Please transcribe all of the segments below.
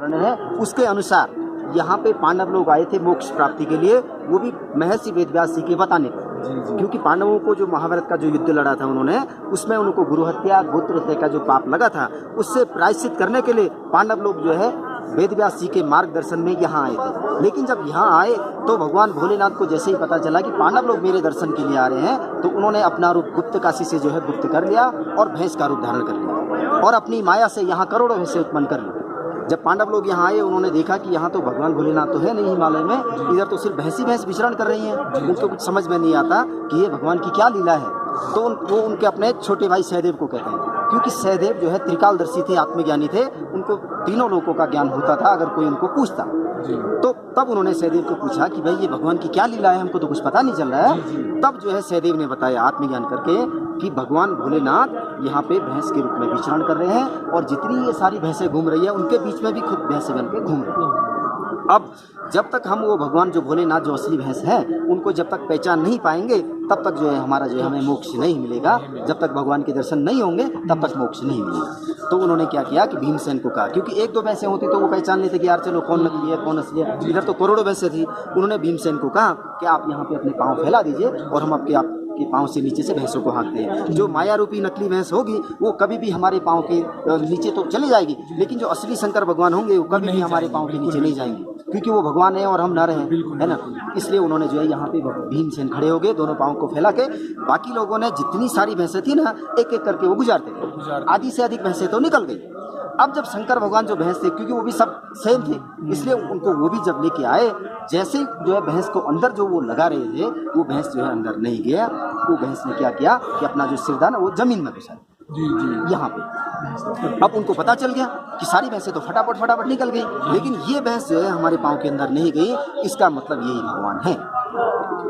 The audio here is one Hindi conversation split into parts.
है उसके अनुसार यहाँ पे पांडव लोग आए थे मोक्ष प्राप्ति के लिए, वो भी महर्षि वेदव्यास जी के बताने पर। क्योंकि पांडवों को जो महाभारत का जो युद्ध लड़ा था उन्होंने, उसमें उनको गुरु हत्या गोत्र हत्या का जो पाप लगा था उससे प्रायश्चित करने के लिए पांडव लोग जो है वेदव्यास जी के मार्गदर्शन में यहाँ आए थे। लेकिन जब यहाँ आए तो भगवान भोलेनाथ को जैसे ही पता चला कि पांडव लोग मेरे दर्शन के लिए आ रहे हैं, तो उन्होंने अपना रूप गुप्त काशी से जो है गुप्त कर लिया और भैंस का रूप धारण कर लिया और अपनी माया से यहाँ करोड़ों भैंसे उत्पन्न कर ली। जब पांडव लोग यहाँ आए उन्होंने देखा कि यहाँ तो भगवान भोलेनाथ तो है नहीं हिमालय में, इधर तो सिर्फ भैंस ही भैंस विचरण कर रही हैं। उनको कुछ समझ में नहीं आता कि ये भगवान की क्या लीला है। तो वो उनके अपने छोटे भाई सहदेव को कहते हैं, क्योंकि सहदेव जो है त्रिकालदर्शी थे, आत्मज्ञानी थे, उनको तीनों लोकों का ज्ञान होता था अगर कोई उनको पूछता। तो तब उन्होंने सहदेव को पूछा कि भाई ये भगवान की क्या लीला है, हमको तो कुछ पता नहीं चल रहा है। तब जो है सहदेव ने बताया आत्मज्ञान करके कि भगवान भोलेनाथ यहाँ पे भैंस के रूप में विचरण कर रहे हैं और जितनी ये सारी भैंसें घूम रही है उनके बीच में भी खुद भैंसें बन के घूम रही हैं। अब जब तक हम वो भगवान जो भोलेनाथ जो असली भैंस हैं उनको जब तक पहचान नहीं पाएंगे तब तक जो है हमारा जो है हमें मोक्ष नहीं मिलेगा। जब तक भगवान के दर्शन नहीं होंगे तब तक मोक्ष नहीं मिलेगा। तो उन्होंने क्या किया कि भीमसेन को कहा, क्योंकि एक दो भैंसें होती तो वो पहचान लेते कि यार चलो कौन नकली है कौन असली है, इधर तो करोड़ों भैंसें थी। उन्होंने भीमसेन को कहा कि आप यहाँ पे अपने पाँव फैला दीजिए और हम आपके पाँव से नीचे से भैंसों को हाँकते हैं। जो माया रूपी नकली भैंस होगी वो कभी भी हमारे पाँव के नीचे तो चली जाएगी, लेकिन जो असली शंकर भगवान होंगे वो कभी भी हमारे पाँव के नीचे नहीं जाएंगे, क्योंकि वो भगवान है और हम नर हैं, है ना। इसलिए उन्होंने जो है यहाँ पे भीमसेन खड़े हो गए दोनों पाँव को फैला के। बाकी लोगों ने जितनी सारी भैंसें थी ना एक एक करके वो गुजारते थे, आधी से अधिक भैंसें तो निकल गई। अब जब शंकर भगवान जो भैंस थे, क्योंकि वो भी सब सेम थे, इसलिए उनको वो भी जब लेके आए, जैसे जो है भैंस को अंदर जो वो लगा रहे थे वो भैंस जो है अंदर नहीं गया। वो भैंस ने क्या किया कि अपना जो सिर था ना वो जमीन में घुसा यहाँ पे। अब उनको पता चल गया कि सारी भैंसें तो फटाफट निकल गई, लेकिन ये भैंस जो है हमारे पाँव के अंदर नहीं गई, इसका मतलब यही भगवान है।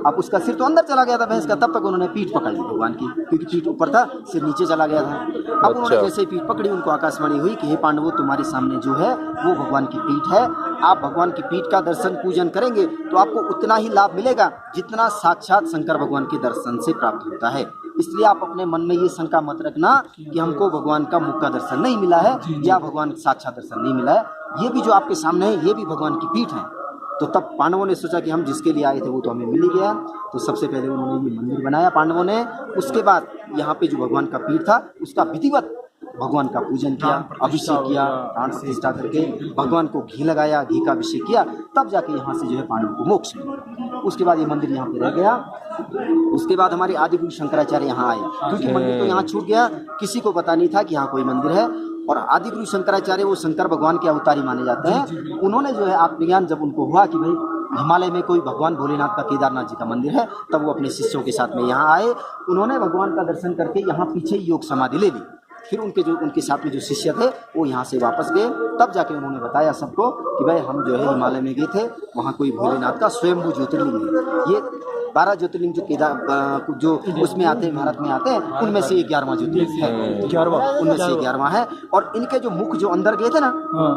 अब उसका सिर तो अंदर चला गया था भैंस का, तब तक उन्होंने पीठ पकड़ ली भगवान की, क्योंकि पीठ ऊपर था सिर नीचे चला गया था। अब उन्होंने जैसे ही पीठ पकड़ी उनको आकाशवाणी हुई कि हे पांडवों तुम्हारे सामने जो है वो भगवान की पीठ है, आप भगवान की पीठ का दर्शन पूजन करेंगे तो आपको उतना ही लाभ मिलेगा जितना साक्षात शंकर भगवान के दर्शन से प्राप्त होता है। इसलिए आप अपने मन में ये शंका मत रखना कि हमको भगवान का मुख का दर्शन नहीं मिला है या भगवान साक्षात दर्शन नहीं मिला है। ये भी जो आपके सामने है ये भी भगवान की पीठ है। तो तब पांडवों ने सोचा कि हम जिसके लिए आए थे वो तो हमें मिल ही गया। तो सबसे पहले उन्होंने ये मंदिर बनाया पांडवों ने। उसके बाद यहाँ पे जो भगवान का पीठ था उसका विधिवत भगवान का पूजन किया, अभिषेक किया, प्राण प्रतिष्ठा करके भगवान को घी लगाया, घी का अभिषेक किया, तब जाके यहाँ से जो है पांडवों को मोक्ष मिला। उसके बाद ये मंदिर यहाँ पे रह गया। उसके बाद हमारे आदिगुरु शंकराचार्य यहाँ आए, क्योंकि मंदिर तो यहाँ छूट गया, किसी को पता नहीं था कि यहाँ कोई मंदिर है। और आदिगुरु शंकराचार्य वो शंकर भगवान के अवतारी माने जाते हैं। उन्होंने जो है आत्मज्ञान जब उनको हुआ कि भाई हिमालय में कोई भगवान भोलेनाथ का केदारनाथ जी का मंदिर है, तब वो अपने शिष्यों के साथ में यहाँ आए। उन्होंने भगवान का दर्शन करके यहाँ पीछे योग समाधि ले ली। फिर उनके साथ में जो शिष्य थे वो यहाँ से वापस गए। तब जाके उन्होंने बताया सबको कि भाई हम जो है हिमालय में गए थे, वहाँ कोई भोलेनाथ का स्वयंभू ज्योतिर्लिंग है। ये 12 ज्योतिर्लिंग जो उसमें आते हैं, भारत में आते हैं, उनमें से 11वां ज्योतिर्लिंग है, उनमें से 11वां है। और इनके जो मुख जो अंदर गए थे ना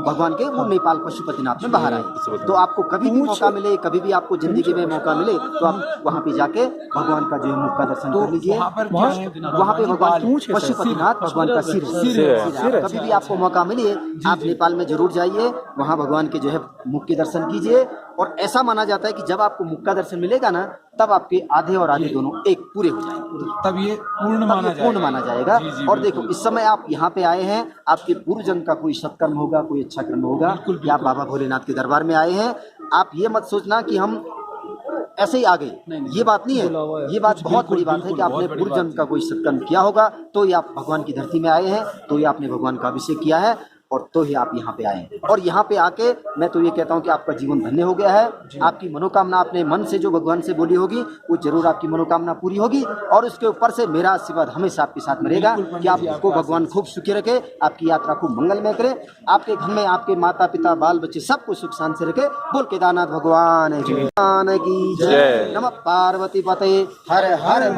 भगवान के, वो नेपाल पशुपतिनाथ में बाहर आए। तो आपको कभी भी मौका मिले, कभी भी आपको जिंदगी में मौका मिले तो आप वहाँ पे जाके भगवान का जो है मुख का दर्शन कर लीजिए। वहाँ पे भगवान पशुपतिनाथ भगवान का सिर है। कभी भी आपको मौका मिले आप नेपाल में जरूर जाइए, वहाँ भगवान के जो है मुख के दर्शन कीजिए। और ऐसा माना जाता है कि जब आपको मुख का दर्शन मिलेगा ना तब आपके आधे और आधे दोनों एक पूरे हो जाएंगे, तब ये पूर्ण माना जाएगा। और देखो इस समय आप यहाँ पे आए हैं, आपके पूर्व जन्म का कोई सत्कर्म होगा, कोई अच्छा कर्म होगा, या आप बाबा भोलेनाथ के दरबार में आए हैं। आप ये मत सोचना कि हम ऐसे ही आ गए, ये बात नहीं है। ये बात बहुत बड़ी बात है कि आपने पूर्व जन्म का कोई सत्कर्म किया होगा तो ये आप भगवान की धरती में आए हैं, तो ये आपने भगवान का अभिषेक किया है और तो ही आप यहाँ पे आए। और यहाँ पे आके मैं तो ये कहता हूँ कि आपका जीवन धन्य हो गया है। आपकी मनोकामना अपने मन से जो भगवान से बोली होगी वो जरूर आपकी मनोकामना पूरी होगी। और उसके ऊपर से मेरा आशीर्वाद हमेशा आपके साथ में रहेगा कि आपको भगवान खूब सुखी रखे, आपकी यात्रा खूब मंगलमय करे, आपके घर में आपके माता पिता बाल बच्चे सबको सुख शांति से रखे। बोल केदारनाथ भगवान की जय। नमः पार्वती पते हर हर।